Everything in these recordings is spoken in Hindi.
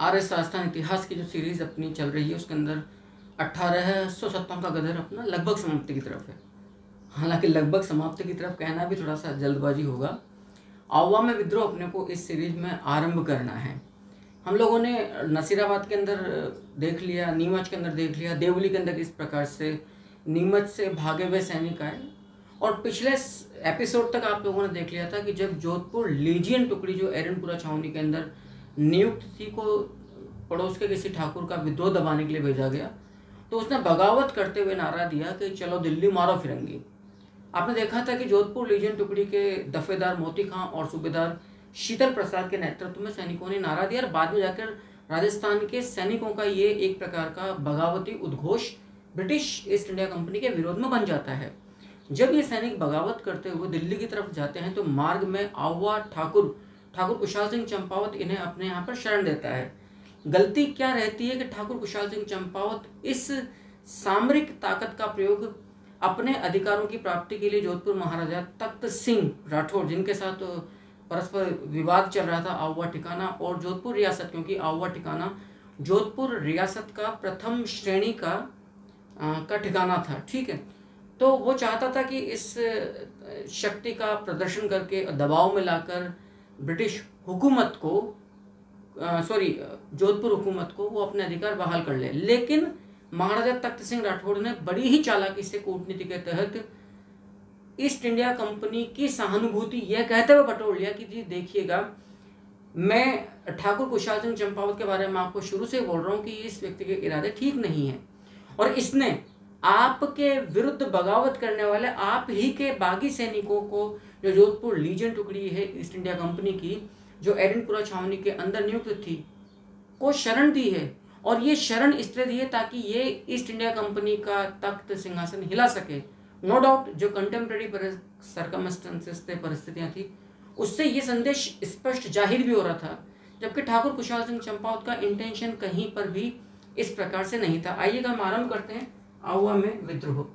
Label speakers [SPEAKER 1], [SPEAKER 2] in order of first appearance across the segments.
[SPEAKER 1] आर्य शास्त्रान इतिहास की जो सीरीज अपनी चल रही है उसके अंदर 1857 का गदर अपना लगभग समाप्ति की तरफ है। हालांकि लगभग समाप्ति की तरफ कहना भी थोड़ा सा जल्दबाजी होगा। आवा में विद्रोह अपने को इस सीरीज में आरंभ करना है। हम लोगों ने नसीराबाद के अंदर देख लिया, नीमच के अंदर देख लिया, देवली के अंदर किस प्रकार से नीमच से भागे हुए सैनिक आए, और पिछले एपिसोड तक आप लोगों ने देख लिया था कि जब जोधपुर लीजियन टुकड़ी जो एरनपुरा छावनी के अंदर नियुक्त थी को पड़ोस के किसी ठाकुर का विद्रोह दबाने के लिए भेजा गया, तो उसने बगावत करते हुए नारा दिया कि चलो दिल्ली मारो फिरंगी। आपने देखा था कि जोधपुर लीजियन टुकड़ी के दफेदार मोती खां और सूबेदार शीतल प्रसाद के नेतृत्व में सैनिकों ने नारा दिया, और बाद में जाकर राजस्थान के सैनिकों का ये एक प्रकार का बगावती उद्घोष ब्रिटिश ईस्ट इंडिया कंपनी के विरोध में बन जाता है। जब ये सैनिक बगावत करते हुए दिल्ली की तरफ जाते हैं तो मार्ग में आवा ठाकुर कुशाल सिंह चंपावत इन्हें अपने यहाँ पर शरण देता है। गलती क्या रहती है कि ठाकुर कुशाल सिंह चंपावत इस सामरिक ताकत का प्रयोग अपने अधिकारों की प्राप्ति के लिए जोधपुर महाराजा तख्त सिंह राठौर, जिनके साथ परस्पर विवाद चल रहा था आवा ठिकाना और जोधपुर रियासत, क्योंकि आवा ठिकाना जोधपुर रियासत का प्रथम श्रेणी का ठिकाना था, ठीक है। तो वो चाहता था कि इस शक्ति का प्रदर्शन करके दबाव में लाकर ब्रिटिश हुकूमत को जोधपुर हुकूमत को वो अपने अधिकार बहाल कर ले। लेकिन महाराजा तख्त सिंह राठौड़ ने बड़ी ही चालाकी से कूटनीति के तहत ईस्ट इंडिया कंपनी की सहानुभूति यह कहते हुए बटोर लिया कि जी देखिएगा, मैं ठाकुर कुशाल सिंह चंपावत के बारे में आपको शुरू से बोल रहा हूँ कि इस व्यक्ति के इरादे ठीक नहीं है, और इसने आपके विरुद्ध बगावत करने वाले आप ही के बागी सैनिकों को, जो जोधपुर लीजियन टुकड़ी है ईस्ट इंडिया कंपनी की, जो एरनपुरा छावनी के अंदर नियुक्त थी, को शरण दी है। और ये शरण इसलिए दी है ताकि ये ईस्ट इंडिया कंपनी का तख्त सिंहासन हिला सके। नो डाउट जो कंटेम्प्रेरी सर्कमस्टेंसेस थे, परिस्थितियाँ थी, उससे ये संदेश स्पष्ट जाहिर भी हो रहा था, जबकि ठाकुर कुशाल सिंह चंपावत का इंटेंशन कहीं पर भी इस प्रकार से नहीं था। आइएगा हम आरंभ करते हैं आवा में विद्रोह।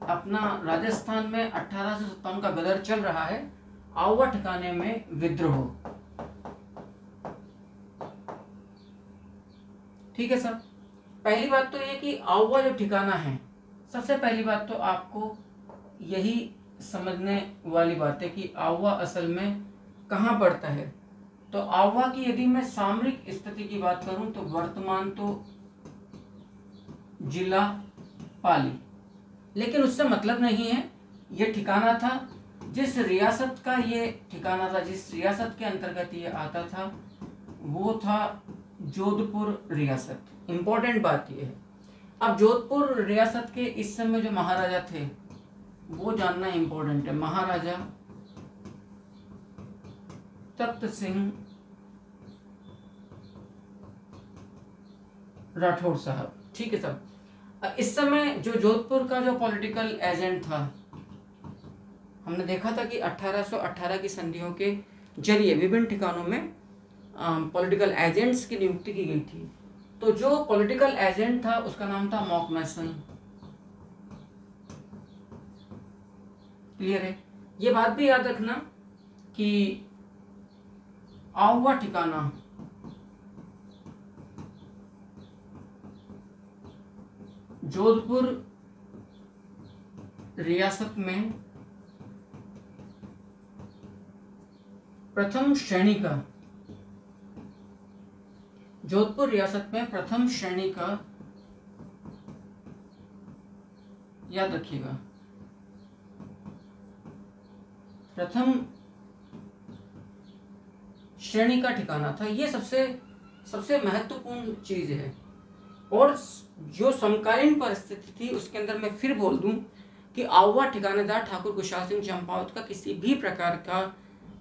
[SPEAKER 1] अपना राजस्थान में 1857 का गदर चल रहा है, आवा ठिकाने में विद्रोह, ठीक है सर। पहली बात तो ये कि आवा जो ठिकाना है, सबसे पहली बात तो आपको यही समझने वाली बात है कि आवा असल में कहाँ पड़ता है। तो आवा की यदि मैं सामरिक स्थिति की बात करूं तो वर्तमान तो जिला पाली, लेकिन उससे मतलब नहीं है। ये ठिकाना था जिस रियासत का ये ठिकाना था, जिस रियासत के अंतर्गत ये आता था, वो था जोधपुर रियासत। इंपॉर्टेंट बात ये है। अब जोधपुर रियासत के इस समय जो महाराजा थे वो जानना इंपॉर्टेंट है। महाराजा तख्त सिंह राठौर साहब, ठीक है साहब। इस समय जो जोधपुर का जो पॉलिटिकल एजेंट था, हमने देखा था कि 1818 की संधियों के जरिए विभिन्न ठिकानों में पॉलिटिकल एजेंट्स की नियुक्ति की गई थी। तो जो पॉलिटिकल एजेंट था उसका नाम था मॉकमेसन। क्लियर है? ये बात भी याद रखना कि आवा ठिकाना जोधपुर रियासत में प्रथम श्रेणी का, जोधपुर रियासत में प्रथम श्रेणी का, याद रखिएगा, प्रथम श्रेणी का ठिकाना था। ये सबसे महत्वपूर्ण चीज है। और जो समकालीन परिस्थिति थी उसके अंदर मैं फिर बोल दूं कि आवा ठिकानेदार ठाकुर कुशाल सिंह चंपावत का किसी भी प्रकार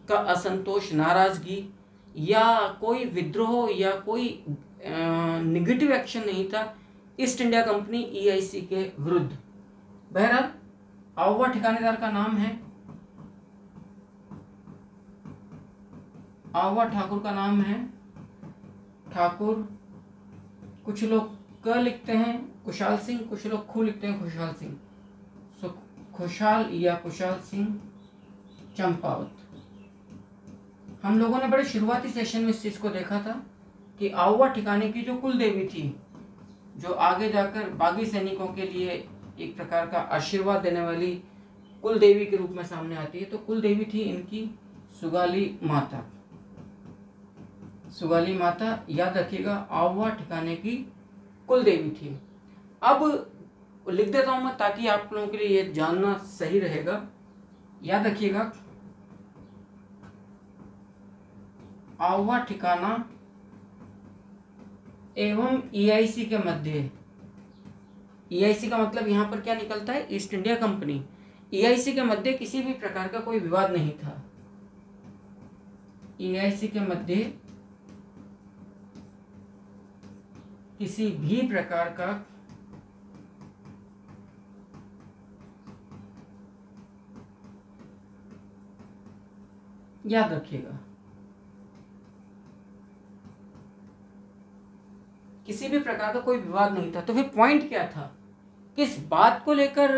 [SPEAKER 1] का असंतोष, नाराजगी या कोई विद्रोह या कोई निगेटिव एक्शन नहीं था ईस्ट इंडिया कंपनी EIC के विरुद्ध। बहरहाल आवा ठिकानेदार का नाम है, आवा ठाकुर का नाम है ठाकुर, कुछ लोग क लिखते हैं कुशाल सिंह, कुछ लोग खू लिखते हैं खुशहाल सिंह। सो खुशहाल या कुशाल सिंह चंपावत। हम लोगों ने बड़े शुरुआती सेशन में इस चीज़ को देखा था कि आउवा ठिकाने की जो कुल देवी थी, जो आगे जाकर बागी सैनिकों के लिए एक प्रकार का आशीर्वाद देने वाली कुल देवी के रूप में सामने आती है, तो कुल देवी थी इनकी सुगाली माता। सुगाली माता याद रखिएगा, आउवा ठिकाने की कुल देवी थी। अब लिख देता हूं मैं ताकि आप लोगों के लिए ये जानना सही रहेगा। याद रखिएगा, आउवा ठिकाना एवं ईआईसी के मध्य, ईआईसी का मतलब यहां पर क्या निकलता है, ईस्ट इंडिया कंपनी। ईआईसी के मध्य किसी भी प्रकार का कोई विवाद नहीं था। ईआईसी के मध्य किसी भी प्रकार का याद रखिएगा, किसी भी प्रकार का कोई विवाद नहीं था। तो फिर पॉइंट क्या था, किस बात को लेकर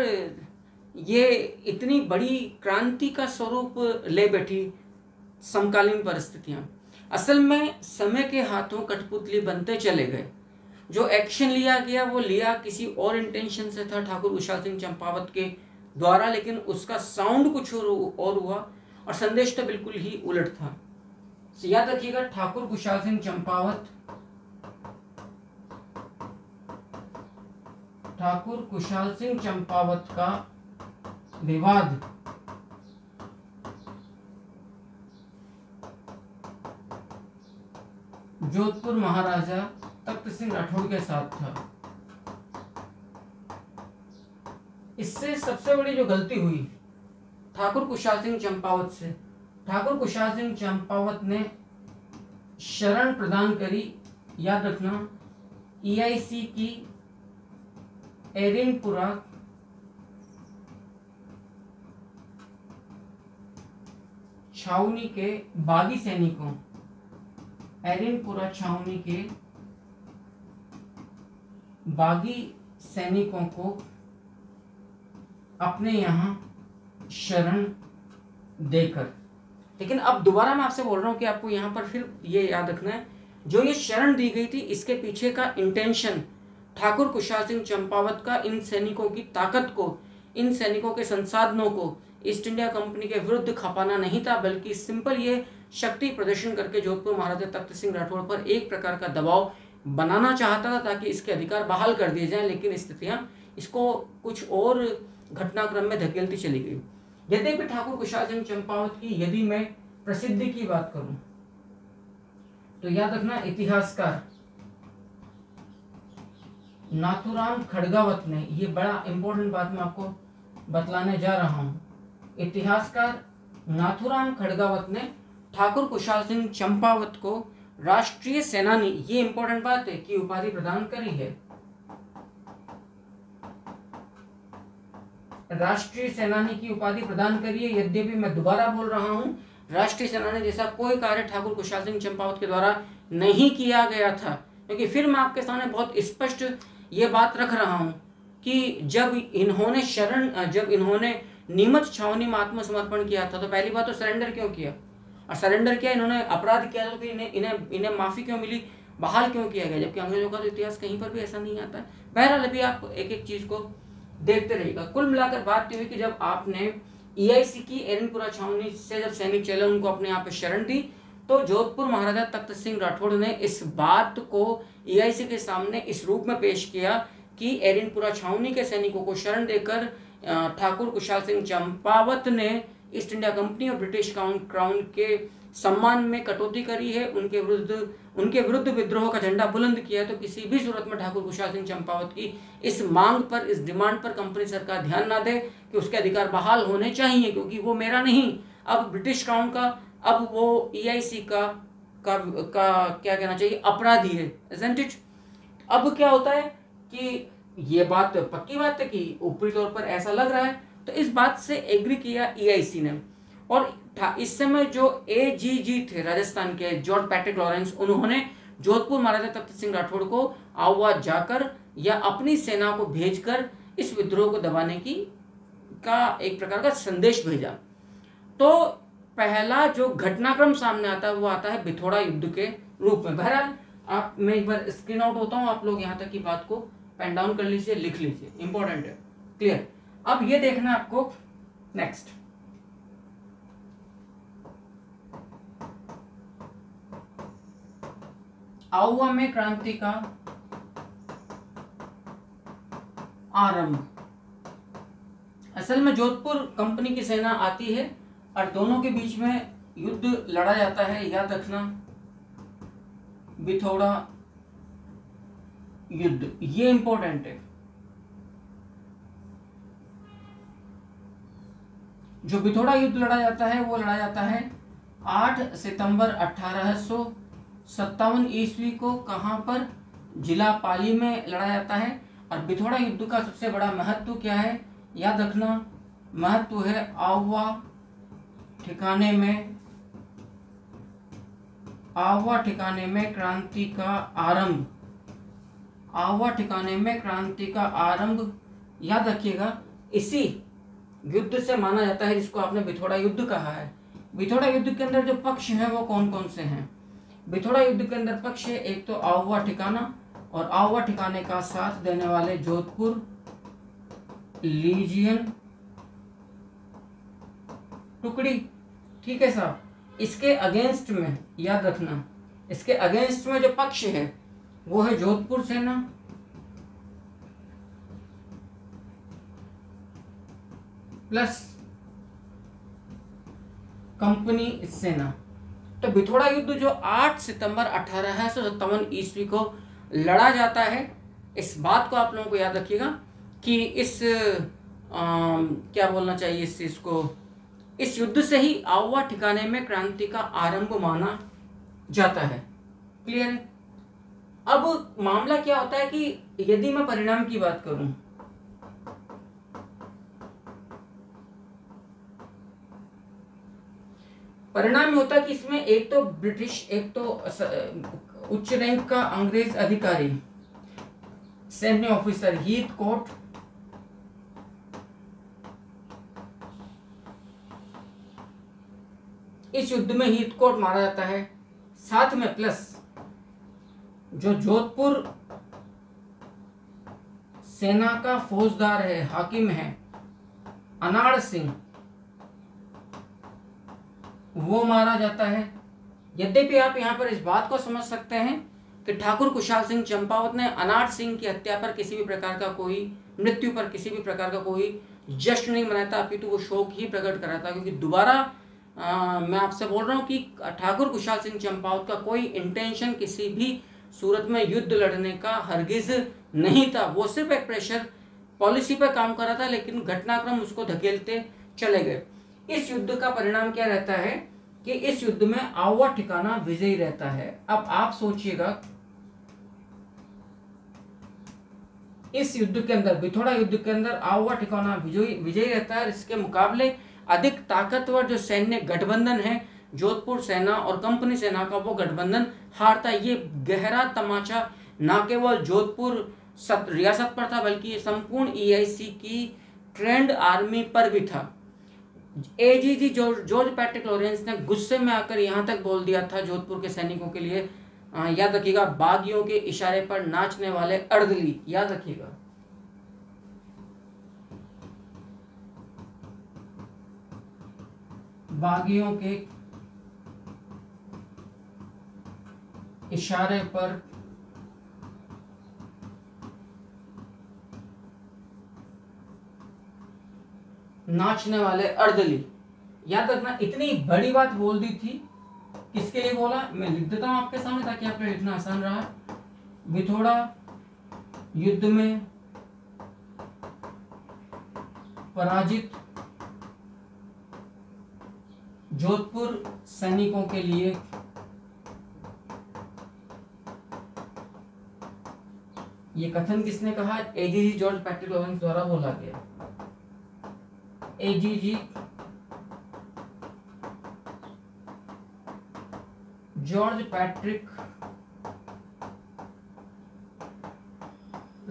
[SPEAKER 1] ये इतनी बड़ी क्रांति का स्वरूप ले बैठी समकालीन परिस्थितियां। असल में समय के हाथों कठपुतली बनते चले गए। जो एक्शन लिया गया वो लिया किसी और इंटेंशन से था, ठाकुर कुशाल सिंह चंपावत के द्वारा, लेकिन उसका साउंड कुछ और हुआ और संदेश तो बिल्कुल ही उलट था। याद रखिएगा, ठाकुर कुशाल सिंह चंपावत, ठाकुर कुशाल सिंह चंपावत का विवाद जोधपुर महाराजा तख्त सिंह राठौड़ के साथ था। इससे सबसे बड़ी जो गलती हुई ठाकुर कुशाल सिंह चंपावत से, ठाकुर कुशाल सिंह चंपावत ने शरण प्रदान करी। याद रखना, ईआईसी की एरिनपुरा छावनी के बागी सैनिकों, एरिनपुरा छावनी के बागी सैनिकों को अपने यहां शरण देकर। लेकिन अब दोबारा मैं आपसे बोल रहा हूं कि आपको यहां पर फिर ये याद रखना है, जो ये शरण दी गई थी इसके पीछे का इंटेंशन ठाकुर कुशाल सिंह चंपावत का इन सैनिकों की ताकत को, इन सैनिकों के संसाधनों को ईस्ट इंडिया कंपनी के विरुद्ध खपाना नहीं था, बल्कि सिंपल ये शक्ति प्रदर्शन करके जोधपुर महाराजा तख्त सिंह राठौड़ पर एक प्रकार का दबाव बनाना चाहता था ताकि इसके अधिकार बहाल कर दिए जाएं। लेकिन स्थितियां इसको कुछ और घटनाक्रम में धकेलती चली गई। यद्यपि ठाकुर कुशाल सिंह चंपावत की यदि मैं प्रसिद्धि की बात करूं तो याद रखना, इतिहासकार नाथूराम खड़गावत ने, ये बड़ा इंपॉर्टेंट बात मैं आपको बतलाने जा रहा हूं, इतिहासकार नाथूराम खड़गावत ने ठाकुर कुशाल सिंह चंपावत को राष्ट्रीय सेनानी, ये इंपॉर्टेंट बात है, की उपाधि प्रदान करी है। राष्ट्रीय सेनानी की उपाधि प्रदान करी है। यद्यपि मैं दोबारा बोल रहा हूं, राष्ट्रीय सेनानी जैसा कोई कार्य ठाकुर कुशाल सिंह चंपावत के द्वारा नहीं किया गया था, क्योंकि फिर मैं आपके सामने बहुत स्पष्ट ये बात रख रहा हूं कि जब इन्होंने नीमच छावनी में आत्मसमर्पण किया था तो पहली बात तो सरेंडर क्यों किया, और सरेंडर किया, इन्होंने अपराध किया तो फिर इन्हें माफी क्यों मिली, बहाल क्यों किया गया, जबकि अंग्रेजों का तो इतिहास कहीं पर भी ऐसा नहीं आता है। बहरहाल अभी आप एक एक चीज को देखते रहिएगा। कुल मिलाकर बात यह हुई कि जब आपने ईआईसी की एरिनपुरा छावनी से जब सैनिक चले उनको अपने यहाँ पे शरण दी, तो जोधपुर महाराजा तख्त सिंह राठौड़ ने इस बात को ईआईसी के सामने इस रूप में पेश किया कि एरिनपुरा छावनी के सैनिकों को शरण देकर ठाकुर कुशाल सिंह चंपावत ने ईस्ट इंडिया कंपनी और ब्रिटिश क्राउन के सम्मान में कटौती करी है, उनके विरुद्ध विद्रोह का झंडा बुलंद किया। तो किसी भी सूरत में ठाकुर कुशाल सिंह चंपावत की इस मांग पर, इस डिमांड पर कंपनी सरकार ध्यान ना दे कि उसके अधिकार बहाल होने चाहिए, क्योंकि वो मेरा नहीं, अब ब्रिटिश क्राउन का, अब वो ईआईसी का क्या कहना चाहिए, अपराधी है, isn't it? अब क्या होता है कि ये बात पक्की बात है कि ऊपरी तौर पर ऐसा लग रहा है, तो इस बात से एग्री किया ईआईसी ने। और इस समय जो एजीजी थे राजस्थान के, जॉर्ज पैट्रिक लॉरेंस, उन्होंने जोधपुर महाराजा तख्त सिंह राठौड़ को आवाज जाकर या अपनी सेना को भेजकर इस विद्रोह को दबाने का एक प्रकार का संदेश भेजा। तो पहला जो घटनाक्रम सामने आता है वो आता है बिथोड़ा युद्ध के रूप में। बहरहाल आप, मैं एक बार स्क्रीन आउट होता हूँ, आप लोग यहाँ तक की बात को पेन डाउन कर लीजिए, लिख लीजिए, इंपॉर्टेंट है। क्लियर? अब ये देखना है आपको नेक्स्ट, आउवा में क्रांति का आरंभ। असल में जोधपुर कंपनी की सेना आती है और दोनों के बीच में युद्ध लड़ा जाता है, याद रखना, बिथोड़ा युद्ध, ये इंपॉर्टेंट है। जो बिथोड़ा युद्ध लड़ा जाता है वो लड़ा जाता है 8 सितंबर 1857 ईस्वी को। कहां पर? जिला पाली में लड़ा जाता है। और बिथोड़ा युद्ध का सबसे बड़ा महत्व क्या है, याद रखना, महत्व है आवा ठिकाने में क्रांति का आरंभ। आवा ठिकाने में क्रांति का आरंभ, याद रखिएगा। इसी युद्ध से माना जाता है जिसको आपने बिथोड़ा युद्ध कहा है। बिथोड़ा युद्ध के अंदर जो पक्ष हैं वो कौन कौन से हैं? बिथोड़ा युद्ध के अंदर पक्ष है, एक तो आवा ठिकाना, और आवा ठिकाने का साथ देने वाले जोधपुर लीजियन टुकड़ी। ठीक है साहब। इसके अगेंस्ट में, याद रखना, इसके अगेंस्ट में जो पक्ष है वो है जोधपुर सेना प्लस कंपनी सेना। तो बिथोड़ा युद्ध जो 8 सितंबर 1857 ईस्वी को लड़ा जाता है, इस बात को आप लोगों को याद रखिएगा कि इस क्या बोलना चाहिए इस चीज को, इस युद्ध से ही आवा ठिकाने में क्रांति का आरंभ माना जाता है। क्लियर है? अब मामला क्या होता है कि यदि मैं परिणाम की बात करूं, परिणाम होता है कि इसमें एक तो ब्रिटिश, एक तो उच्च रैंक का अंग्रेज अधिकारी, सैन्य ऑफिसर हीथकोट, इस युद्ध में हीथकोट मारा जाता है। साथ में प्लस जो जोधपुर सेना का फौजदार है, हाकिम है, अनाड़ सिंह, वो मारा जाता है। यद्यपि आप यहां पर इस बात को समझ सकते हैं कि ठाकुर कुशाल सिंह चंपावत ने अनाड़ सिंह की हत्या पर किसी भी प्रकार का कोई, मृत्यु पर किसी भी प्रकार का कोई जश्न नहीं मनाया था, अपितु वो शोक ही प्रकट करा था। क्योंकि दोबारा मैं आपसे बोल रहा हूं कि ठाकुर कुशाल सिंह चंपावत का कोई इंटेंशन किसी भी सूरत में युद्ध लड़ने का हरगिज नहीं था। वो सिर्फ एक प्रेशर पॉलिसी पर काम कर रहा था, लेकिन घटनाक्रम उसको धकेलते चले गए। इस युद्ध का परिणाम क्या रहता है कि इस युद्ध में आवा ठिकाना विजयी रहता है। अब आप सोचिएगा, इस युद्ध के अंदर, बिथोड़ा युद्ध के अंदर आवा ठिकाना विजयी रहता है। इसके मुकाबले अधिक ताकतवर जो सैन्य गठबंधन है, जोधपुर सेना और कंपनी सेना का, वो गठबंधन हारता है। ये गहरा तमाचा न केवल जोधपुर रियासत पर था, बल्कि संपूर्ण ईआईसी की ट्रेंड आर्मी पर भी था। एजीजी जॉर्ज पैट्रिक लॉरेंस ने गुस्से में आकर यहां तक बोल दिया था जोधपुर के सैनिकों के लिए, याद रखिएगा, बागियों के इशारे पर नाचने वाले अर्दली, याद रखिएगा। बागियों के इशारे पर नाचने वाले अर्दली, याद रखना। इतनी बड़ी बात बोल दी थी, किसके लिए बोला, मैं लिख देता हूं आपके सामने ताकि आपको लिखना आसान रहा। बिथोड़ा युद्ध में पराजित जोधपुर सैनिकों के लिए ये कथन किसने कहा? एजीजी जॉर्ज पैट्रिक लॉरेंस द्वारा बोला गया। एजीजी जॉर्ज पैट्रिक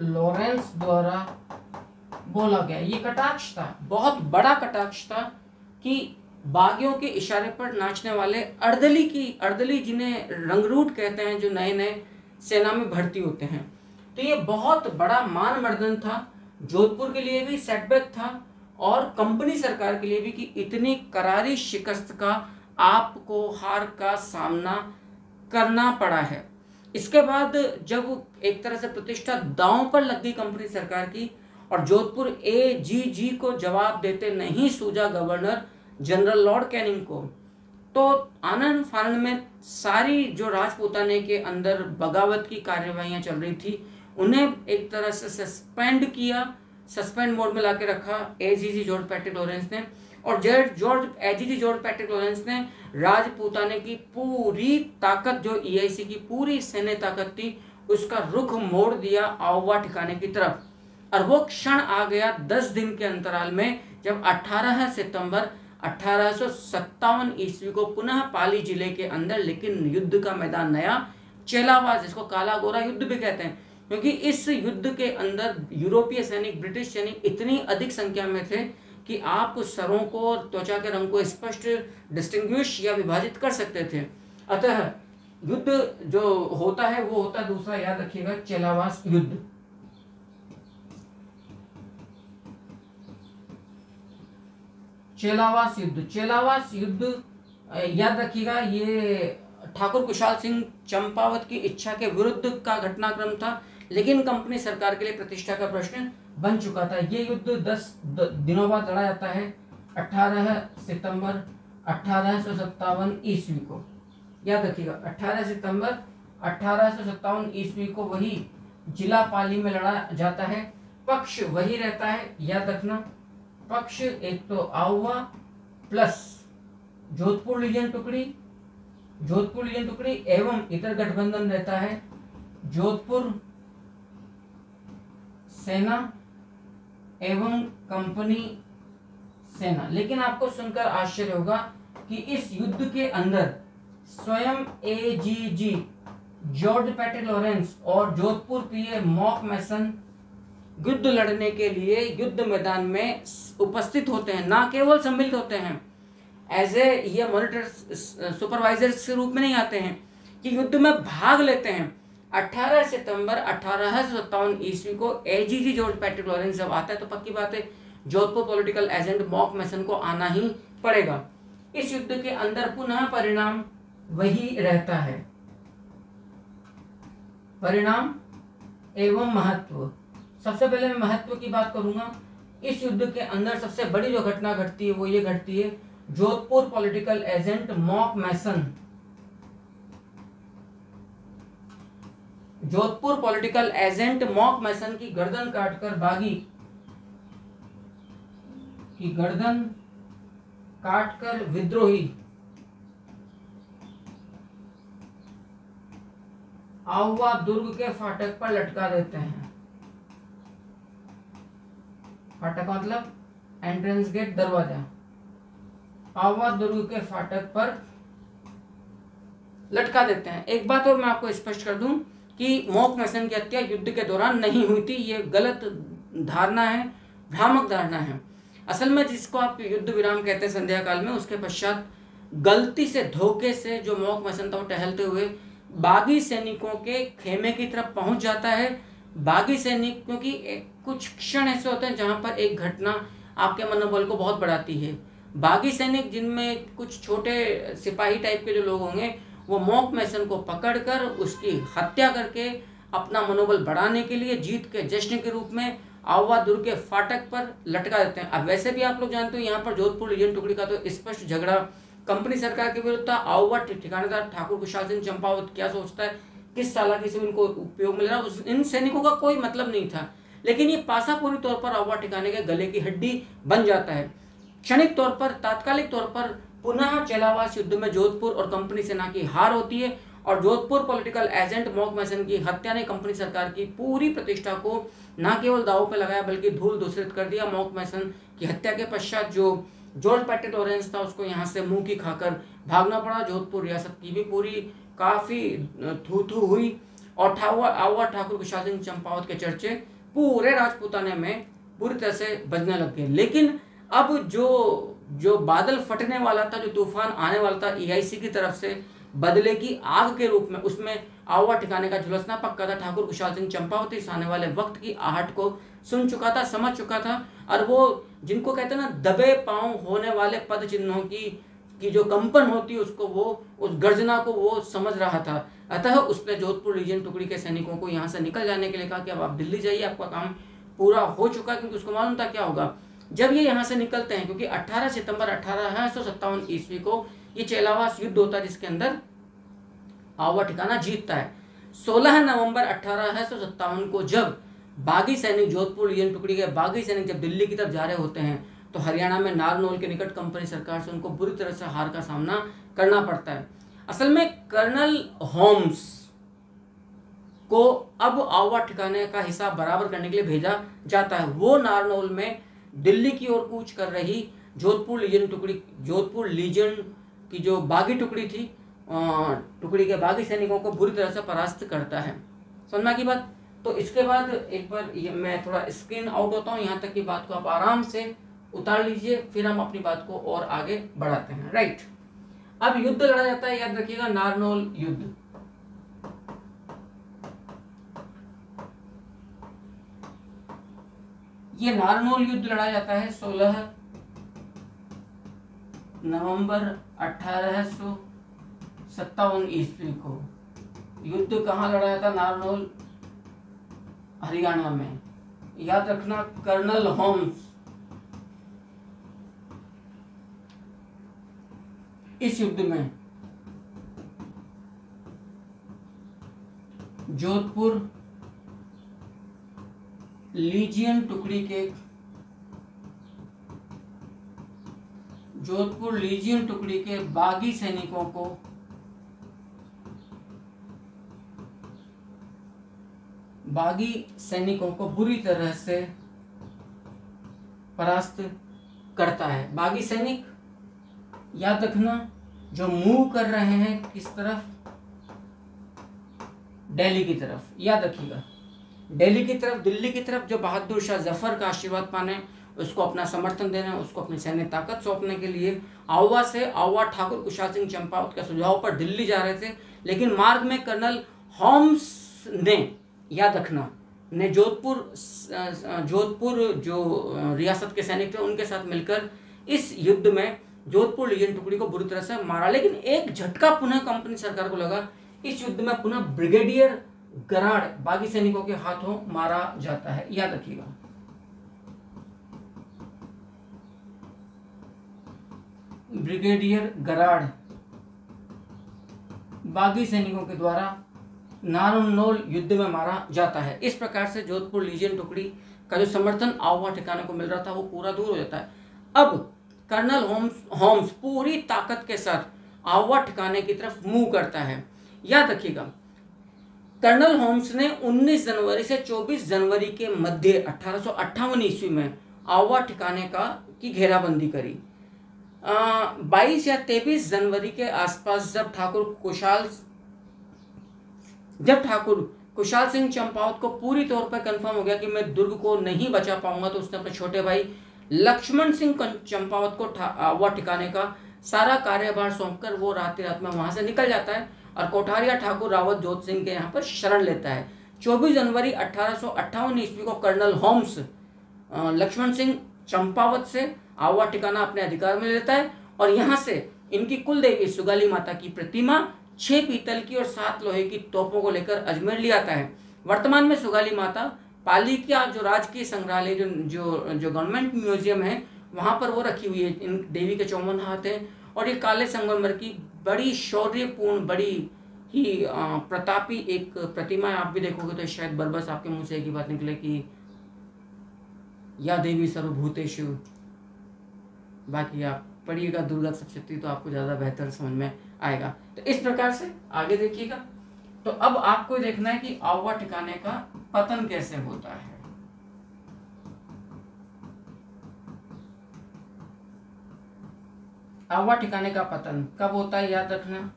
[SPEAKER 1] लॉरेंस द्वारा बोला गया। ये कटाक्ष था, बहुत बड़ा कटाक्ष था कि बागियों के इशारे पर नाचने वाले अर्दली जिन्हें रंगरूट कहते हैं, जो नए नए सेना में भर्ती होते हैं। तो ये बहुत बड़ा मानमर्दन था, जोधपुर के लिए भी सेटबैक था और कंपनी सरकार के लिए भी, कि इतनी करारी शिकस्त का आपको हार का सामना करना पड़ा है। इसके बाद जब एक तरह से प्रतिष्ठा दांव पर लग गई कंपनी सरकार की और जोधपुर एजीजी को जवाब देते नहीं सूझा गवर्नर जनरल लॉर्ड कैनिंग को, तो आनंद फानंद में सारी जो राजपूताने के अंदर बगावत की कार्यवाहियां चल रही थी उन्हें एक तरह से सस्पेंड किया, सस्पेंड मोड में लाके रखा एजीजी जॉर्ज पैट्रिक लॉरेंस ने। और एजीजी जॉर्ज पैट्रिक लॉरेंस ने राजपूताने की पूरी ताकत, जो ईआईसी की पूरी सैन्य ताकत थी, उसका रुख मोड़ दिया आउवा ठिकाने की तरफ। और वो क्षण आ गया 10 दिन के अंतराल में, जब 18 सितंबर 1857 ईस्वी को पुनः पाली जिले के अंदर, लेकिन युद्ध का मैदान नया, चेलावास, जिसको काला गोरा युद्ध भी कहते हैं, क्योंकि इस युद्ध के अंदर यूरोपीय सैनिक, ब्रिटिश सैनिक इतनी अधिक संख्या में थे कि आप सरों को और त्वचा के रंग को स्पष्ट डिस्टिंग्विश या विभाजित कर सकते थे। अतः युद्ध जो होता है वो होता है दूसरा, याद रखिएगा, चेलावास युद्ध। चेलावास युद्ध याद रखिएगा, ये ठाकुर कुशाल सिंह चंपावत की इच्छा के विरुद्ध का घटनाक्रम था, लेकिन कंपनी सरकार के लिए प्रतिष्ठा का प्रश्न बन चुका था। ये युद्ध 10 दिनों बाद लड़ा जाता है 18 सितंबर 1857 ईस्वी को। याद रखिएगा 18 सितंबर 1857 ईस्वी को वही जिला पाली में लड़ा जाता है। पक्ष वही रहता है, याद रखना, पक्ष एक तो आउवा प्लस जोधपुर लीजन टुकड़ी एवं इतर गठबंधन रहता है जोधपुर सेना एवं कंपनी सेना। लेकिन आपको सुनकर आश्चर्य होगा कि इस युद्ध के अंदर स्वयं एजीजी जॉर्ज पैट्रिक लॉरेंस और जोधपुर पीए मॉक मैसन युद्ध लड़ने के लिए युद्ध मैदान में उपस्थित होते हैं, ना केवल सम्मिलित होते हैं, एज ए मॉनिटर सुपरवाइजर्स के रूप में नहीं आते हैं, कि युद्ध में भाग लेते हैं। 18 सितंबर 1857 ईस्वी को एजीजी जॉर्ज पैट्रिक लॉरेंस जब आता है तो पक्की बात है जोधपुर पॉलिटिकल एजेंट मॉक मैसन को आना ही पड़ेगा। इस युद्ध के अंदर पुनः परिणाम वही रहता है, परिणाम एवं महत्व। सबसे पहले मैं महत्व की बात करूंगा। इस युद्ध के अंदर सबसे बड़ी जो घटना घटती है वो ये घटती है, जोधपुर पॉलिटिकल एजेंट मॉक मैसन, जोधपुर पॉलिटिकल एजेंट मॉक मैसन की गर्दन काटकर बागी की गर्दन काटकर विद्रोही आउवा दुर्ग के फाटक पर लटका देते हैं। फाटक मतलब एंट्रेंस गेट, दरवाजा। आउवा दुर्ग के फाटक पर लटका देते हैं। एक बात और मैं आपको स्पष्ट कर दूं कि मॉक मैसन की हत्या युद्ध के दौरान नहीं हुई थी, ये गलत धारणा है, भ्रामक धारणा है। असल में जिसको आप युद्ध विराम कहते हैं संध्या काल में, उसके पश्चात गलती से, धोखे से जो मॉक मैसन था वो टहलते हुए बागी सैनिकों के खेमे की तरफ पहुंच जाता है। बागी सैनिक, क्योंकि कुछ क्षण ऐसे होते हैं जहां पर एक घटना आपके मनोबल को बहुत बढ़ाती है। बागी सैनिक, जिनमें कुछ छोटे सिपाही टाइप के जो लोग होंगे, वो मॉक मैसन को पकड़कर उसकी हत्या करके अपना मनोबल बढ़ाने के लिए जीत के जश्न के रूप में आउवा दुर्ग के फाटक पर लटका देते हैं। अब वैसे भी आप लोग जानते हो यहाँ पर जोधपुर लीजन टुकड़ी का तो स्पष्ट झगड़ा कंपनी सरकार के विरुद्ध था। आउवा ठिकानेदार ठाकुर कुशाल सिंह चंपावत क्या सोचता है, किस चालाकी से इनको उपयोग मिल रहा है, इन सैनिकों का कोई मतलब नहीं था। लेकिन ये पासा पूरी तौर पर आउवा ठिकाने के गले की हड्डी बन जाता है। क्षणिक तौर पर, तात्कालिक तौर पर पुनः चेलावास युद्ध में जोधपुर और कंपनी सेना की हार होती है और जोधपुर पॉलिटिकल एजेंट मॉक मैसन की हत्या ने कंपनी सरकार की पूरी प्रतिष्ठा को न केवल दांव पे लगाया बल्कि धूल दूसरित कर दिया। मॉक मैसन की हत्या के पश्चात जो जॉर्ज पैट्रिक लॉरेंस था उसको यहाँ से मुंह की खाकर भागना पड़ा। जोधपुर रियासत की भी पूरी काफी थू हुई और आउवा ठाकुर कुशाल सिंह चंपावत के चर्चे पूरे राजपूताने में पूरी तरह से बजने लग गए। लेकिन अब जो जो बादल फटने वाला था, जो तूफान आने वाला था EIC की तरफ से बदले की आग के रूप में, उसमें आवा ठिकाने का झुलसना पक्का था। ठाकुर कुशाल सिंह चंपावत इस आने वाले वक्त की आहट को सुन चुका था, समझ चुका था, और वो जिनको कहते हैं ना दबे पांव होने वाले पद चिन्हों की जो कंपन होती है, उसको वो उस गर्जना को वो समझ रहा था। अतः उसने जोधपुर लीजियन टुकड़ी के सैनिकों को यहाँ से निकल जाने के लिए कहा कि अब आप दिल्ली जाइए, आपका काम पूरा हो चुका है, क्योंकि उसको मालूम था क्या होगा जब ये यहाँ से निकलते हैं। क्योंकि 18 सितंबर 1857 ईस्वी को ये चेलावास युद्ध होता है, जिसके अंदर आवा ठिकाना जीतता है। 16 नवंबर 1857 को जब बागी सैनिक, जोधपुर लीजियन टुकड़ी के बागी सैनिक जब दिल्ली की तरफ जा रहे होते हैं, तो हरियाणा में नारनौल के निकट कंपनी सरकार से उनको बुरी तरह से हार का सामना करना पड़ता है। असल में कर्नल होम्स को अब आवा ठिकाने का हिसाब बराबर करने के लिए भेजा जाता है। वो नारनौल में दिल्ली की ओर कूच कर रही जोधपुर लीजियन की जो बागी टुकड़ी थी, टुकड़ी के बागी सैनिकों को बुरी तरह से परास्त करता है। समझना की बात। तो इसके बाद एक बार मैं थोड़ा स्क्रीन आउट होता हूँ, यहाँ तक की बात को आप आराम से उतार लीजिए, फिर हम अपनी बात को और आगे बढ़ाते हैं। राइट, अब युद्ध लड़ा जाता है, याद रखिएगा, नारनौल युद्ध। ये नारनौल युद्ध लड़ा जाता है 16 नवंबर 1857 ईस्वी को। युद्ध कहाँ लड़ा जाता? नारनौल, हरियाणा में। याद रखना, कर्नल होम्स इस युद्ध में जोधपुर लीजियन टुकड़ी के बागी सैनिकों को बुरी तरह से परास्त करता है। बागी सैनिक, याद रखना, जो मूव कर रहे हैं किस तरफ? दिल्ली की तरफ। याद रखिएगा, दिल्ली की तरफ, दिल्ली की तरफ, जो बहादुर शाह जफर का आशीर्वाद पाने, उसको अपना समर्थन देने, उसको अपनी सैन्य ताकत सौंपने के लिए आवा ठाकुर कुशाल सिंह चंपावत के सुझाव पर दिल्ली जा रहे थे। लेकिन मार्ग में कर्नल होम्स ने, याद रखना, ने जोधपुर जो रियासत के सैनिक थे उनके साथ मिलकर इस युद्ध में जोधपुर लीजियन टुकड़ी को बुरी तरह से मारा। लेकिन एक झटका पुनः कंपनी सरकार को लगा। इस युद्ध में पुनः ब्रिगेडियर गराड़ बागी सैनिकों के हाथों मारा जाता है। याद रखिएगा, ब्रिगेडियर गराड़ बागी सैनिकों के द्वारा नारनौल युद्ध में मारा जाता है। इस प्रकार से जोधपुर लीजियन टुकड़ी का जो समर्थन आवा ठिकाने को मिल रहा था वो पूरा दूर हो जाता है। अब कर्नल होम्स पूरी ताकत के साथ आवा ठिकाने की तरफ मूव करता है। याद रखिएगा, कर्नल होम्स ने 19 जनवरी से 24 जनवरी के मध्य 1858 ईस्वी में आवा ठिकाने की घेराबंदी करी। 22 या 23 जनवरी के आसपास जब ठाकुर कुशाल सिंह चंपावत को पूरी तौर पर कंफर्म हो गया कि मैं दुर्ग को नहीं बचा पाऊंगा, तो उसने अपने छोटे भाई लक्ष्मण सिंह चंपावत को आवा ठिकाने का सारा कार्यभार सौंपकर वो रात में वहां से निकल जाता है और कोठारिया ठाकुर रावत जोत सिंह के यहाँ पर शरण लेता है। 24 जनवरी 1858 ईस्वी को कर्नल होम्स लक्ष्मण सिंह चंपावत से आवा ठिकाना अपने अधिकार में लेता है और यहाँ से इनकी कुल देवी सुगाली माता की प्रतिमा 6 पीतल की और 7 लोहे की तोपों को लेकर अजमेर ले आता है। वर्तमान में सुगाली माता पाली का जो राजकीय संग्रहालय जो गवर्नमेंट म्यूजियम है वहां पर वो रखी हुई है। इन देवी के 54 हाथ हैं और ये काले संगमरमर की बड़ी शौर्यपूर्ण, बड़ी ही प्रतापी एक प्रतिमा है। आप भी देखोगे तो शायद बरबस आपके मुंह से एक ही बात निकले कि या देवी सर्वभूतेषु। बाकी आप पढ़िएगा दुर्गा सप्तशती तो आपको ज़्यादा बेहतर समझ में आएगा। तो इस प्रकार से आगे देखिएगा। तो अब आपको देखना है कि आवा ठिकाने का पतन कैसे होता है। आवा ठिकाने का पतन कब होता है, याद रखना,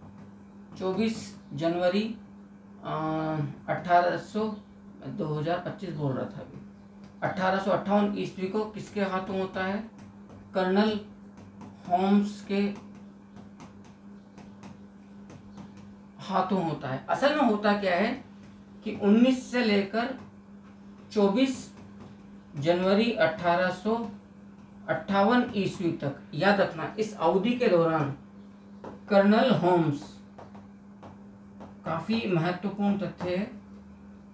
[SPEAKER 1] 24 जनवरी 2025 बोल रहा था अभी, 1858 ईस्वी को किसके हाथों होता है? कर्नल होम्स के हाथों होता है। असल में होता क्या है कि 19 से लेकर 24 जनवरी 1858 ईस्वी तक, याद रखना, इस अवधि के दौरान कर्नल होम्स, काफी महत्वपूर्ण तथ्य है,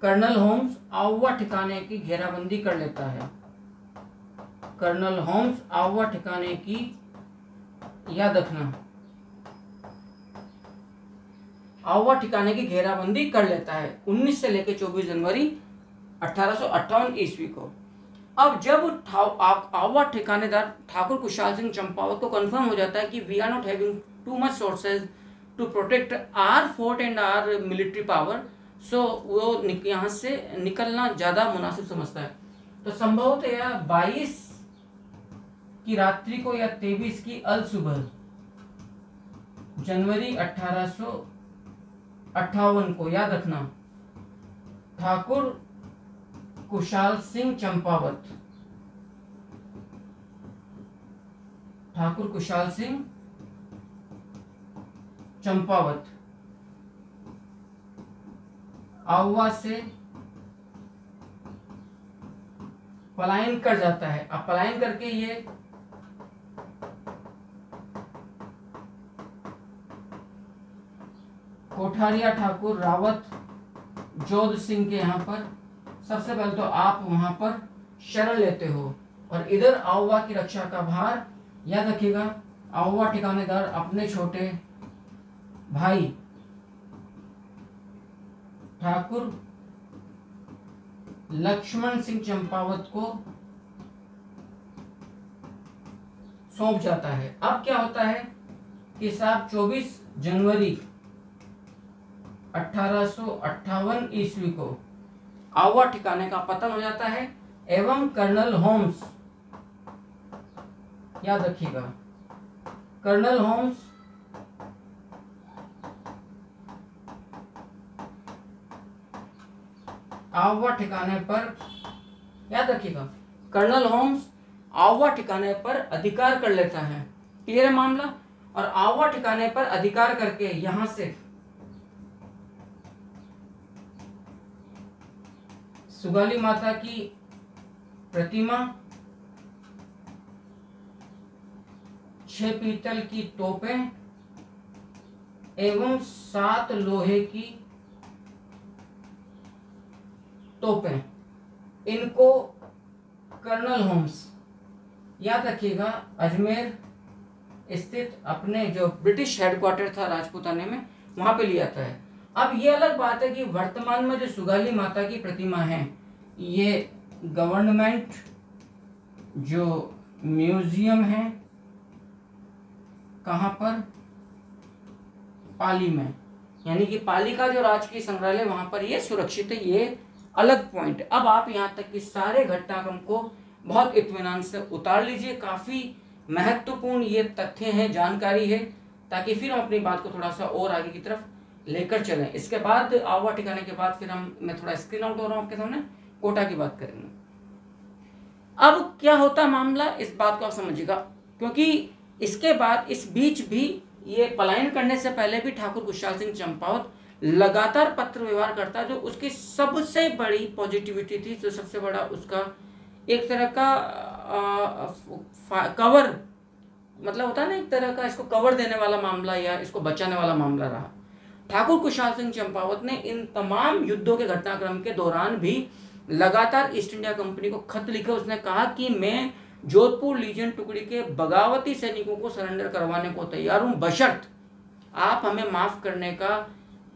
[SPEAKER 1] कर्नल होम्स आउवा ठिकाने की घेराबंदी कर लेता है। कर्नल होम्स आउवा ठिकाने की, याद रखना, आउवा ठिकाने की घेराबंदी कर लेता है 19 से लेकर 24 जनवरी 1858 ईस्वी को। अब जब आउवा ठिकानेदार ठाकुर कुशाल सिंह चंपावत को कंफर्म हो जाता है कि we are not having too much sources to protect our fort and our military power, so वो यहाँ से निकलना ज़्यादा मुनासिब समझता है। तो संभवतः या 22 की रात्रि को या 23 की अल सुबह जनवरी 1858 को, याद रखना, ठाकुर कुशाल सिंह चंपावत, ठाकुर कुशाल सिंह चंपावत आउवा से पलायन कर जाता है। अब पलायन करके ये कोठारिया ठाकुर रावत जोध सिंह के यहाँ पर, सबसे पहले तो आप वहां पर शरण लेते हो, और इधर आउवा की रक्षा का भार, याद रखिएगा, आउवा ठिकानेदार अपने छोटे भाई ठाकुर लक्ष्मण सिंह चंपावत को सौंप जाता है। अब क्या होता है कि साहब 24 जनवरी 1858 ईस्वी को आउवा ठिकाने का पतन हो जाता है एवं कर्नल होम्स, याद रखिएगा, कर्नल होम्स आउवा ठिकाने पर, याद रखिएगा, कर्नल होम्स आउवा ठिकाने पर अधिकार कर लेता है। क्लियर है मामला? और आउवा ठिकाने पर अधिकार करके यहां से सुगाली माता की प्रतिमा, 6 पीतल की तोपें एवं 7 लोहे की तोपें, इनको कर्नल होम्स, याद रखिएगा, अजमेर स्थित अपने जो ब्रिटिश हेडक्वार्टर था राजपूताने में, वहां पे लिया आता है। अब ये अलग बात है कि वर्तमान में जो सुगाली माता की प्रतिमा है, ये गवर्नमेंट जो म्यूजियम है, कहाँ पर, पाली में, यानी कि पाली का जो राजकीय संग्रहालय वहां पर ये सुरक्षित है। ये अलग पॉइंट। अब आप यहाँ तक कि सारे घटनाक्रम को बहुत इत्मीनान से उतार लीजिए। काफी महत्वपूर्ण ये तथ्य हैं, जानकारी है, ताकि फिर हम अपनी बात को थोड़ा सा और आगे की तरफ लेकर चलें। इसके बाद आउवा ठिकाने के बाद फिर मैं थोड़ा स्क्रीन आउट हो रहा हूँ आपके सामने, कोटा की बात करेंगे। अब क्या होता मामला, इस बात को आप समझिएगा, क्योंकि इसके बाद इस बीच भी ये पलायन करने से पहले भी ठाकुर कुशाल सिंह चंपावत लगातार पत्र व्यवहार करता, जो उसकी सबसे बड़ी पॉजिटिविटी थी, जो सबसे बड़ा उसका एक तरह का कवर, मतलब होता है ना, एक तरह का इसको कवर देने वाला मामला या इसको बचाने वाला मामला रहा। ठाकुर कुशाल सिंह चंपावत ने इन तमाम युद्धों के घटनाक्रम के दौरान भी लगातार ईस्ट इंडिया कंपनी को खत लिखा। उसने कहा कि मैं जोधपुर लीजन टुकड़ी के बगावती सैनिकों को सरेंडर करवाने को तैयार हूं, बशर्त आप हमें माफ करने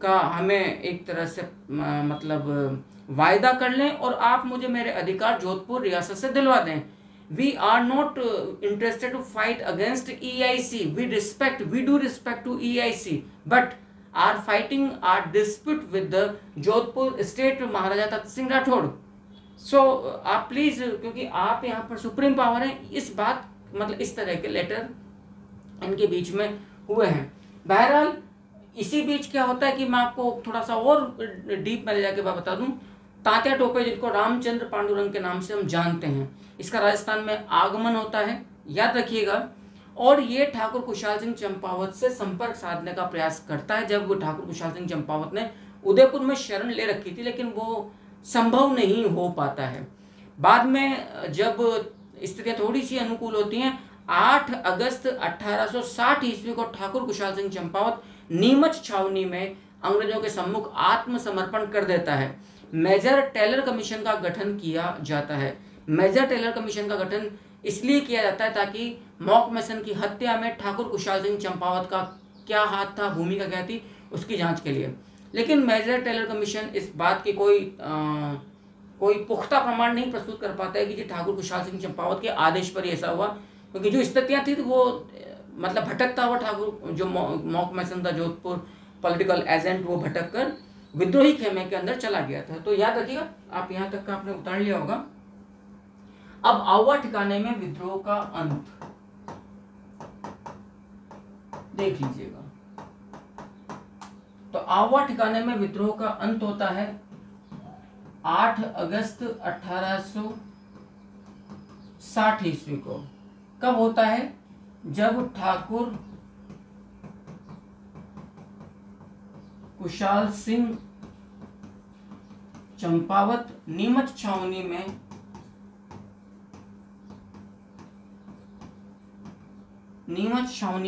[SPEAKER 1] का हमें एक तरह से मतलब वायदा कर लें और आप मुझे मेरे अधिकार जोधपुर रियासत से दिलवा दें। We are not interested to fight against EIC, we do respect to EIC, but are fighting our dispute with the Jodhpur state Maharaja Takht Singh Rathore. So आप प्लीज, क्योंकि आप यहाँ पर सुप्रीम पावर हैं, इस बात मतलब इस तरह के लेटर इनके बीच में हुए हैं। बहरहाल इसी बीच क्या होता है कि मैं आपको थोड़ा सा और डीप में ले जाके बता दूं, तात्या टोपे, जिनको रामचंद्र पांडुरंग के नाम से हम जानते हैं, इसका राजस्थान में आगमन होता है, याद रखिएगा। और ये ठाकुर कुशाल सिंह चंपावत से संपर्क साधने का प्रयास करता है। जब ठाकुर कुशाल सिंह चंपावत ने उदयपुर में शरण ले रखी थी, लेकिन वो संभव नहीं हो पाता है। बाद में जब स्थितियां थोड़ी सी अनुकूल होती हैं, 8 अगस्त 1860 ईस्वी को ठाकुर कुशाल सिंह चंपावत नीमच छावनी में अंग्रेजों के सम्मुख आत्मसमर्पण कर देता है। मेजर टेलर कमीशन का गठन किया जाता है। मेजर टेलर कमीशन का गठन इसलिए किया जाता है ताकि मॉक मैसन की हत्या में ठाकुर कुशाल सिंह चंपावत का क्या हाथ था, भूमिका क्या थी, उसकी जांच के लिए। लेकिन मेजर टेलर कमीशन इस बात की कोई पुख्ता प्रमाण नहीं प्रस्तुत कर पाता है कि ठाकुर कुशाल सिंह चंपावत के आदेश पर ही ऐसा हुआ, क्योंकि जो स्थितियां थी तो वो मतलब भटकता हुआ ठाकुर जो मॉक मैसन था, जोधपुर पॉलिटिकल एजेंट, वो भटक कर विद्रोही खेमे के अंदर चला गया था। तो याद रखिएगा, आप यहाँ तक का आपने उतार लिया होगा। अब आउवा ठिकाने में विद्रोह का अंत देख लीजिएगा। तो आउवा ठिकाने में विद्रोह का अंत होता है 8 अगस्त 1860 ईस्वी को। कब होता है? जब ठाकुर कुशाल सिंह चंपावत नीमच छावनी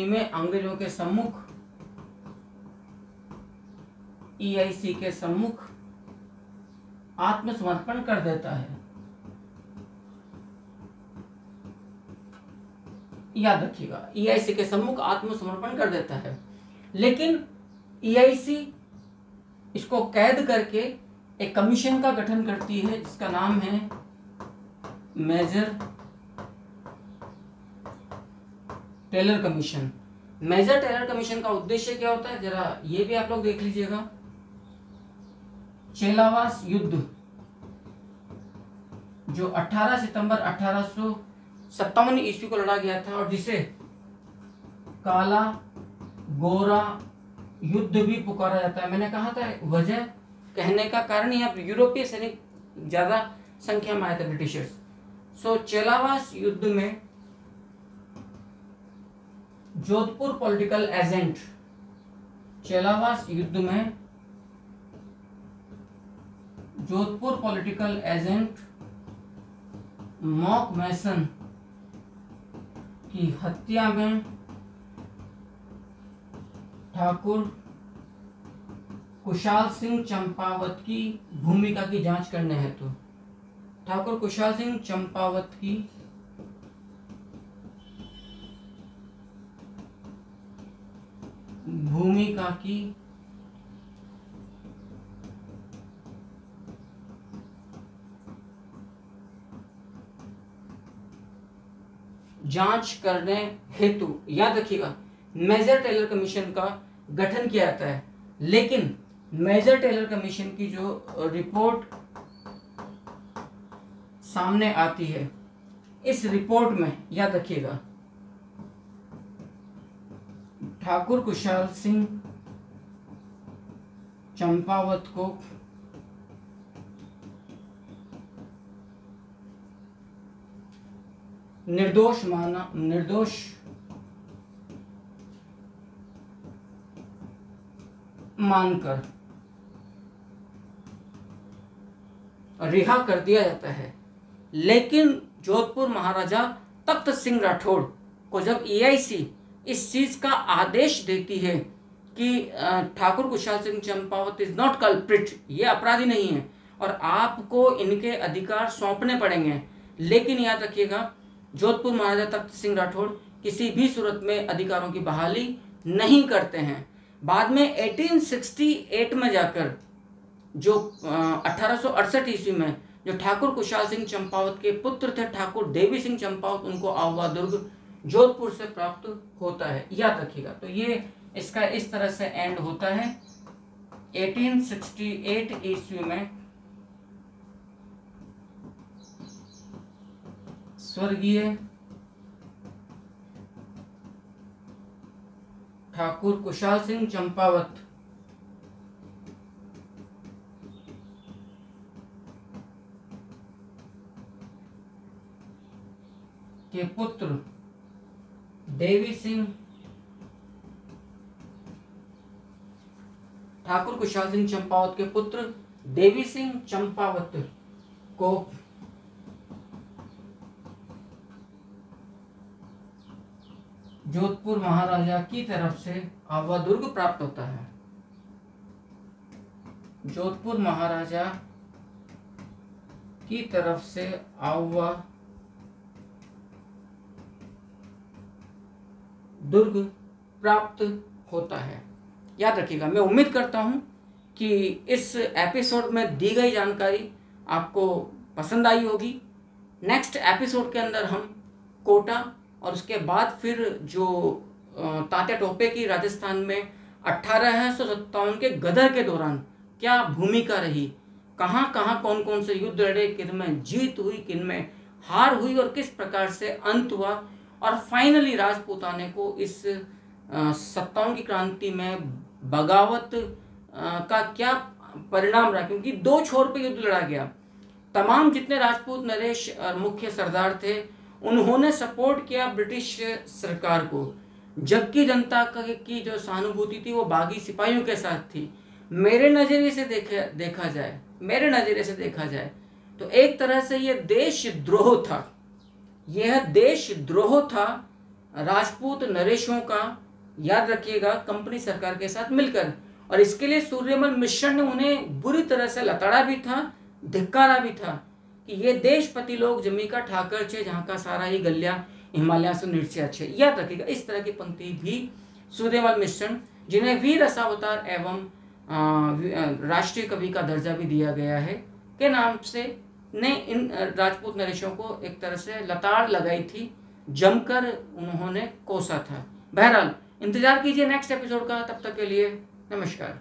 [SPEAKER 1] में अंग्रेजों के सम्मुख, EIC के सम्मुख आत्मसमर्पण कर देता है। याद रखिएगा, EIC के सम्मुख आत्मसमर्पण कर देता है। लेकिन EIC इसको कैद करके एक कमीशन का गठन करती है जिसका नाम है Major Taylor Commission. Major Taylor Commission का उद्देश्य क्या होता है, जरा ये भी आप लोग देख लीजिएगा। चेलावास युद्ध जो 18 सितंबर 1857 ईस्वी को लड़ा गया था, और जिसे काला गोरा युद्ध भी पुकारा जाता है। मैंने कहा था, वजह कहने का कारण यहाँ यूरोपीय सैनिक ज्यादा संख्या में आए थे, ब्रिटिशर्स। सो चेलावास युद्ध में जोधपुर पॉलिटिकल एजेंट, चेलावास युद्ध में जोधपुर पॉलिटिकल एजेंट मॉक मैसन की हत्या में ठाकुर कुशाल सिंह चंपावत की भूमिका की जांच करने हेतु ठाकुर कुशाल सिंह चंपावत की भूमिका की जांच करने हेतु, याद रखिएगा, मेजर टेलर कमीशन का गठन किया जाता है। लेकिन मेजर टेलर कमीशन की जो रिपोर्ट सामने आती है, इस रिपोर्ट में याद रखिएगा ठाकुर कुशाल सिंह चंपावत को निर्दोष मानकर रिहा कर दिया जाता है। लेकिन जोधपुर महाराजा तख्त सिंह राठौड़ को जब EIC इस चीज का आदेश देती है कि Thakur Kushal Singh Champawat is not culprit, ये अपराधी नहीं है और आपको इनके अधिकार सौंपने पड़ेंगे, लेकिन याद रखिएगा जोधपुर महाराजा तख्त सिंह राठौड़ किसी भी सूरत में अधिकारों की बहाली नहीं करते हैं। बाद में 1868 में जाकर जो 1868 ईस्वी में जो ठाकुर कुशाल सिंह चंपावत के पुत्र थे ठाकुर देवी सिंह चंपावत, उनको आहुआ दुर्ग जोधपुर से प्राप्त होता है, याद रखिएगा। तो ये इसका इस तरह से एंड होता है 1868 ईस्वी में स्वर्गीय ठाकुर कुशाल सिंह चंपावत के पुत्र देवी सिंह ठाकुर खुशहाल सिंह चंपावत के पुत्र देवी सिंह चंपावत को जोधपुर महाराजा की तरफ से आवा दुर्ग प्राप्त होता है। जोधपुर महाराजा की तरफ से आवा दुर्ग प्राप्त होता है। याद रखिएगा, मैं उम्मीद करता हूं कि इस एपिसोड में दी गई जानकारी आपको पसंद आई होगी। नेक्स्ट एपिसोड के अंदर हम कोटा और उसके बाद फिर जो तात्या टोपे की राजस्थान में 1857 के गदर के दौरान क्या भूमिका रही, कहाँ कहाँ कौन कौन से युद्ध लड़े, किन में जीत हुई, किन में हार हुई और किस प्रकार से अंत हुआ, और फाइनली राजपूताने को इस 57 की क्रांति में बगावत का क्या परिणाम रहा, क्योंकि दो छोर पे युद्ध लड़ा गया। तमाम जितने राजपूत नरेश और मुख्य सरदार थे उन्होंने सपोर्ट किया ब्रिटिश सरकार को, जबकि जनता की जो सहानुभूति थी वो बागी सिपाहियों के साथ थी। मेरे नज़रिए से देखा जाए तो एक तरह से ये देशद्रोह था, यह देशद्रोह था राजपूत नरेशों का। याद रखिएगा, कंपनी सरकार के साथ मिलकर, और इसके लिए सूर्यमल मिश्र ने उन्हें बुरी तरह से लताड़ा भी था, धिक्कारा भी था कि ये देशपति लोग जमी का ठाकर छे, जहाँ का सारा ही गलिया हिमालय से निर्चय छे। याद रखिएगा, इस तरह की पंक्ति भी सूर्यमल मिश्र, जिन्हें वीर रसावतार एवं राष्ट्रीय कवि का दर्जा भी दिया गया है, के नाम से ने इन राजपूत नरेशों को एक तरह से लताड़ लगाई थी, जमकर उन्होंने कोसा था। बहरहाल इंतजार कीजिए नेक्स्ट एपिसोड का, तब तक के लिए नमस्कार।